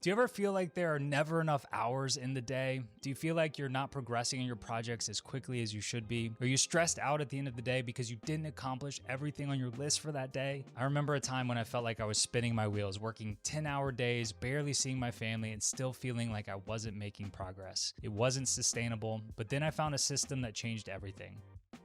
Do you ever feel like there are never enough hours in the day? Do you feel like you're not progressing in your projects as quickly as you should be? Are you stressed out at the end of the day because you didn't accomplish everything on your list for that day? I remember a time when I felt like I was spinning my wheels, working 10-hour days, barely seeing my family, and still feeling like I wasn't making progress. It wasn't sustainable, but then I found a system that changed everything.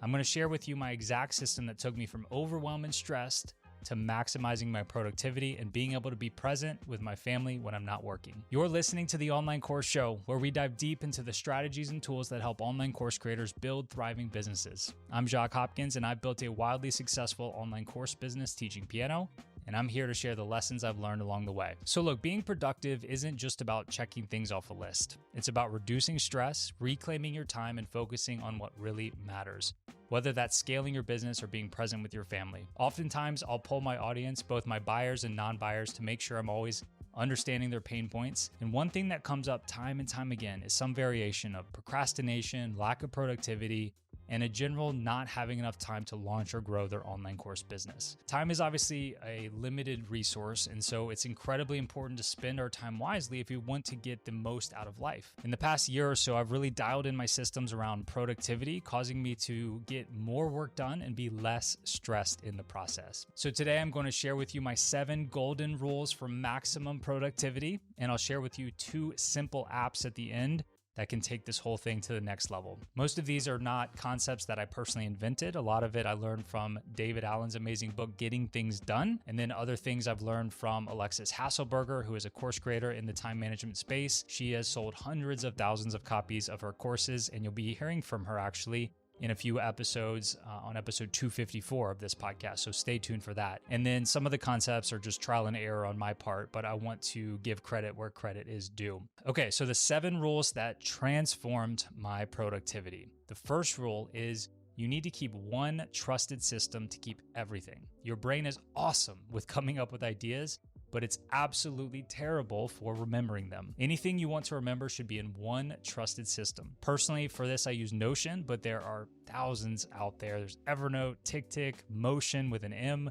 I'm going to share with you my exact system that took me from overwhelmed and stressed to maximizing my productivity and being able to be present with my family when I'm not working. You're listening to the Online Course Show, where we dive deep into the strategies and tools that help online course creators build thriving businesses. I'm Jacques Hopkins, and I've built a wildly successful online course business teaching piano, and I'm here to share the lessons I've learned along the way. So look, being productive isn't just about checking things off a list. It's about reducing stress, reclaiming your time, and focusing on what really matters, whether that's scaling your business or being present with your family. Oftentimes, I'll poll my audience, both my buyers and non-buyers, to make sure I'm always understanding their pain points. And one thing that comes up time and time again is some variation of procrastination, lack of productivity, and a general not having enough time to launch or grow their online course business. Time is obviously a limited resource, and so it's incredibly important to spend our time wisely if we want to get the most out of life. In the past year or so, I've really dialed in my systems around productivity, causing me to get more work done and be less stressed in the process. So today I'm going to share with you my 7 golden rules for maximum productivity, and I'll share with you 2 simple apps at the end that can take this whole thing to the next level. Most of these are not concepts that I personally invented. A lot of it I learned from David Allen's amazing book, Getting Things Done. And then other things I've learned from Alexis Hasselberger, who is a course creator in the time management space. She has sold hundreds of thousands of copies of her courses, and you'll be hearing from her actually in a few episodes on episode 254 of this podcast. So stay tuned for that. And then some of the concepts are just trial and error on my part, but I want to give credit where credit is due. Okay, so the 7 rules that transformed my productivity. The first rule is you need to keep one trusted system to keep everything. Your brain is awesome with coming up with ideas, but it's absolutely terrible for remembering them. Anything you want to remember should be in one trusted system. Personally, for this, I use Notion, but there are thousands out there. There's Evernote, TickTick, Motion with an M,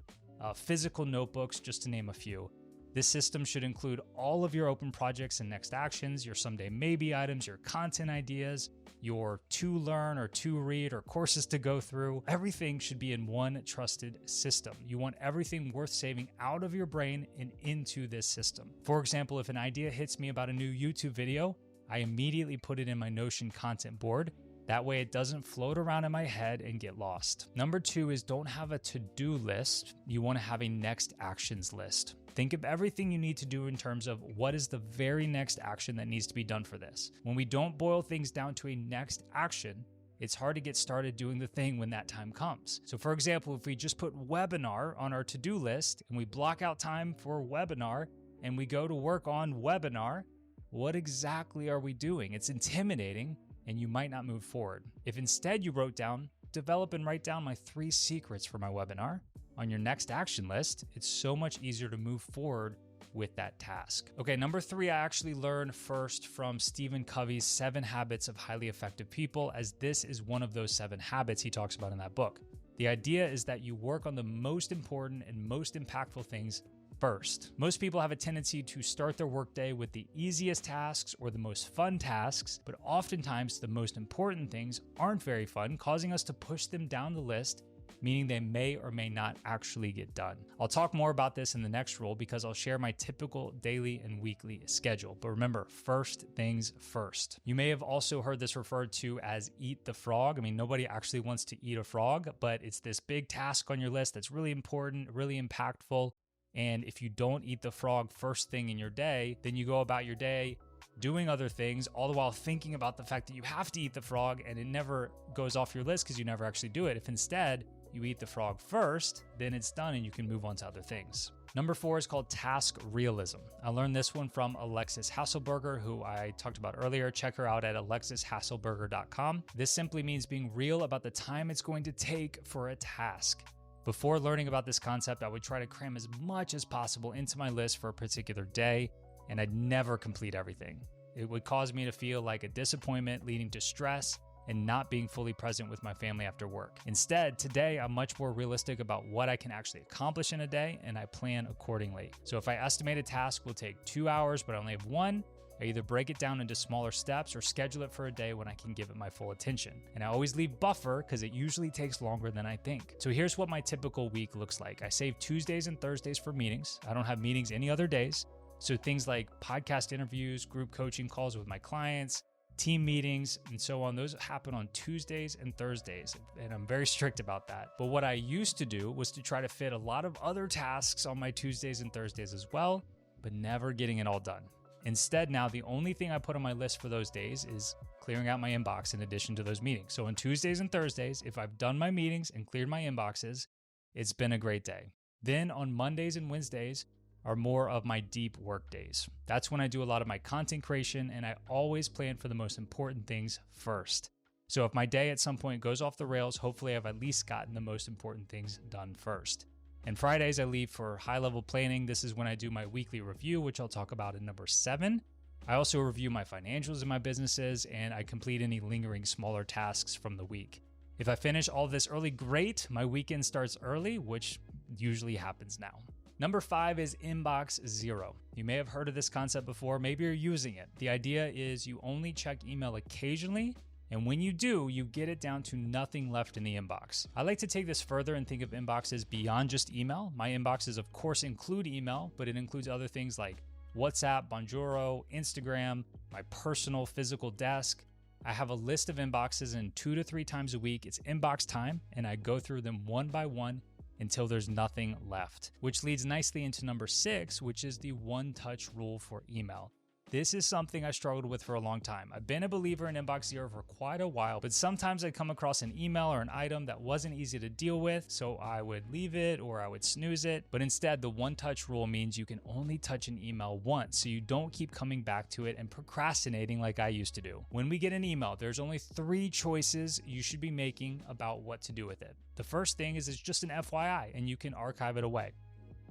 physical notebooks, just to name a few. This system should include all of your open projects and next actions, your someday maybe items, your content ideas, your to learn or to read or courses to go through. Everything should be in one trusted system. You want everything worth saving out of your brain and into this system. For example, if an idea hits me about a new YouTube video, I immediately put it in my Notion content board. That way it doesn't float around in my head and get lost. Number 2 is don't have a to-do list. You want to have a next actions list. Think of everything you need to do in terms of what is the very next action that needs to be done for this. When we don't boil things down to a next action, it's hard to get started doing the thing when that time comes. So for example, if we just put webinar on our to-do list and we block out time for webinar and we go to work on webinar, what exactly are we doing? It's intimidating, and you might not move forward. If instead you wrote down, develop and write down my 3 secrets for my webinar on your next action list, it's so much easier to move forward with that task. Okay, number 3, I actually learned first from Stephen Covey's 7 Habits of Highly Effective People, as this is one of those 7 habits he talks about in that book. The idea is that you work on the most important and most impactful things first. Most people have a tendency to start their workday with the easiest tasks or the most fun tasks, but oftentimes the most important things aren't very fun, causing us to push them down the list, meaning they may or may not actually get done. I'll talk more about this in the next rule because I'll share my typical daily and weekly schedule. But remember, first things first. You may have also heard this referred to as eat the frog. I mean, nobody actually wants to eat a frog, but it's this big task on your list that's really important, really impactful. And if you don't eat the frog first thing in your day, then you go about your day doing other things, all the while thinking about the fact that you have to eat the frog, and it never goes off your list because you never actually do it. If instead you eat the frog first, then it's done and you can move on to other things. Number 4 is called task realism. I learned this one from Alexis Hasselberger, who I talked about earlier. Check her out at alexishasselberger.com. This simply means being real about the time it's going to take for a task. Before learning about this concept, I would try to cram as much as possible into my list for a particular day, and I'd never complete everything. It would cause me to feel like a disappointment, leading to stress and not being fully present with my family after work. Instead, today I'm much more realistic about what I can actually accomplish in a day, and I plan accordingly. So if I estimate a task will take 2 hours, but I only have one, I either break it down into smaller steps or schedule it for a day when I can give it my full attention. And I always leave buffer because it usually takes longer than I think. So here's what my typical week looks like. I save Tuesdays and Thursdays for meetings. I don't have meetings any other days. So things like podcast interviews, group coaching calls with my clients, team meetings, and so on, those happen on Tuesdays and Thursdays, and I'm very strict about that. But what I used to do was to try to fit a lot of other tasks on my Tuesdays and Thursdays as well, but never getting it all done. Instead, now the only thing I put on my list for those days is clearing out my inbox in addition to those meetings. So on Tuesdays and Thursdays, if I've done my meetings and cleared my inboxes, it's been a great day. Then on Mondays and Wednesdays are more of my deep work days. That's when I do a lot of my content creation, and I always plan for the most important things first. So if my day at some point goes off the rails, hopefully I've at least gotten the most important things done first. And Fridays I leave for high-level planning. This is when I do my weekly review, which I'll talk about in number 7. I also review my financials in my businesses, and I complete any lingering smaller tasks from the week. If I finish all this early, great. My weekend starts early, which usually happens now. Number 5 is inbox zero. You may have heard of this concept before. Maybe you're using it. The idea is you only check email occasionally, and when you do, you get it down to nothing left in the inbox. I like to take this further and think of inboxes beyond just email. My inboxes, of course, include email, but it includes other things like WhatsApp, Bonjoro, Instagram, my personal physical desk. I have a list of inboxes, and 2 to 3 times a week, it's inbox time, and I go through them one by one until there's nothing left, which leads nicely into number 6, which is the one-touch rule for email. This is something I struggled with for a long time. I've been a believer in inbox zero for quite a while, but sometimes I'd come across an email or an item that wasn't easy to deal with, so I would leave it or I would snooze it. But instead, the one-touch rule means you can only touch an email once, so you don't keep coming back to it and procrastinating like I used to do. When we get an email, there's only 3 choices you should be making about what to do with it. The first thing is it's just an FYI, and you can archive it away.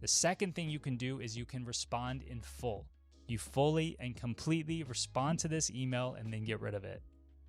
The second thing you can do is you can respond in full. You fully and completely respond to this email and then get rid of it.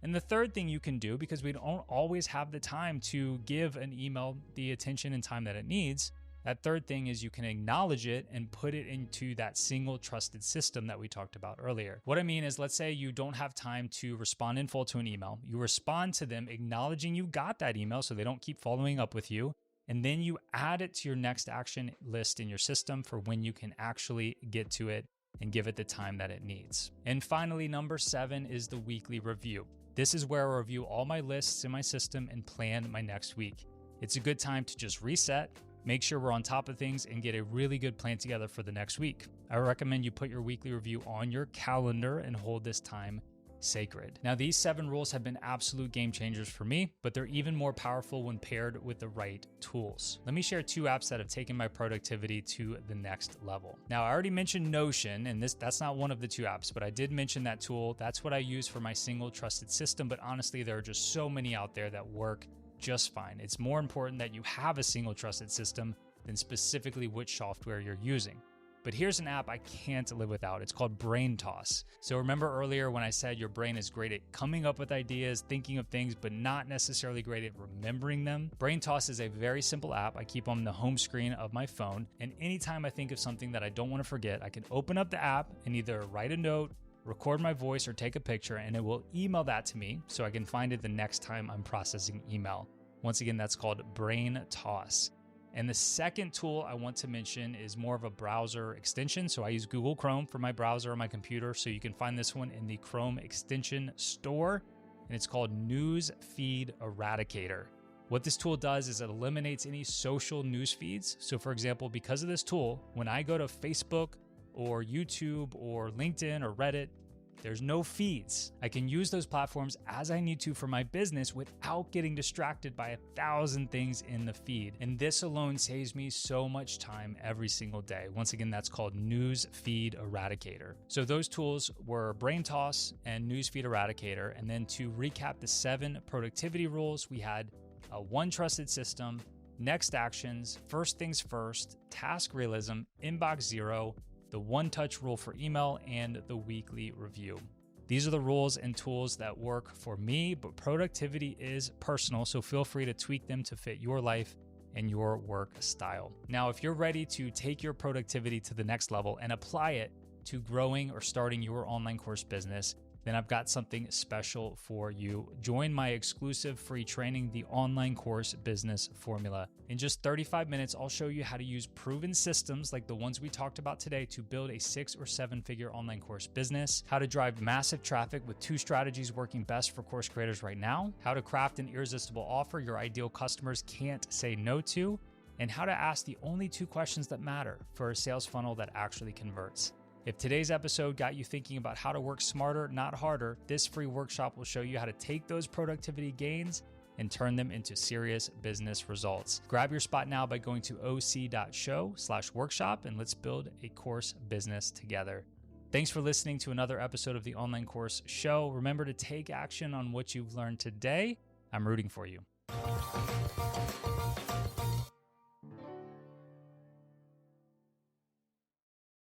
And the third thing you can do, because we don't always have the time to give an email the attention and time that it needs, that third thing is you can acknowledge it and put it into that single trusted system that we talked about earlier. What I mean is, let's say you don't have time to respond in full to an email. You respond to them acknowledging you got that email so they don't keep following up with you. And then you add it to your next action list in your system for when you can actually get to it and give it the time that it needs. And finally, number 7 is the weekly review. This is where I review all my lists in my system and plan my next week. It's a good time to just reset, make sure we're on top of things, and get a really good plan together for the next week. I recommend you put your weekly review on your calendar and hold this time sacred. Now, these 7 rules have been absolute game changers for me, but they're even more powerful when paired with the right tools. Let me share 2 apps that have taken my productivity to the next level. Now, I already mentioned Notion, and that's not one of the 2 apps, but I did mention that tool. That's what I use for my single trusted system, but honestly, there are just so many out there that work just fine. It's more important that you have a single trusted system than specifically which software you're using. But here's an app I can't live without. It's called Brain Toss. So remember earlier when I said your brain is great at coming up with ideas, thinking of things, but not necessarily great at remembering them? Brain Toss is a very simple app I keep on the home screen of my phone. And anytime I think of something that I don't want to forget, I can open up the app and either write a note, record my voice, or take a picture, and it will email that to me so I can find it the next time I'm processing email. Once again, that's called Brain Toss. And the second tool I want to mention is more of a browser extension. So I use Google Chrome for my browser on my computer. So you can find this one in the Chrome extension store, and it's called Feed Eradicator. What this tool does is it eliminates any social news feeds. So for example, because of this tool, when I go to Facebook or YouTube or LinkedIn or Reddit, there's no feeds. I can use those platforms as I need to for my business without getting distracted by 1,000 things in the feed. And this alone saves me so much time every single day. Once again, that's called Feed Eradicator. So those tools were Brain Toss and Feed Eradicator. And then to recap the 7 productivity rules, we had a one trusted system, next actions, first things first, task realism, inbox zero, the one-touch rule for email, and the weekly review. These are the rules and tools that work for me, but productivity is personal, so feel free to tweak them to fit your life and your work style. Now, if you're ready to take your productivity to the next level and apply it to growing or starting your online course business, then I've got something special for you. Join my exclusive free training, the Online Course Business Formula. In just 35 minutes, I'll show you how to use proven systems like the ones we talked about today to build a 6 or 7 figure online course business, how to drive massive traffic with 2 strategies working best for course creators right now, how to craft an irresistible offer your ideal customers can't say no to, and how to ask the only 2 questions that matter for a sales funnel that actually converts. If today's episode got you thinking about how to work smarter, not harder, this free workshop will show you how to take those productivity gains and turn them into serious business results. Grab your spot now by going to oc.show/workshop, and let's build a course business together. Thanks for listening to another episode of the Online Course Show. Remember to take action on what you've learned today. I'm rooting for you.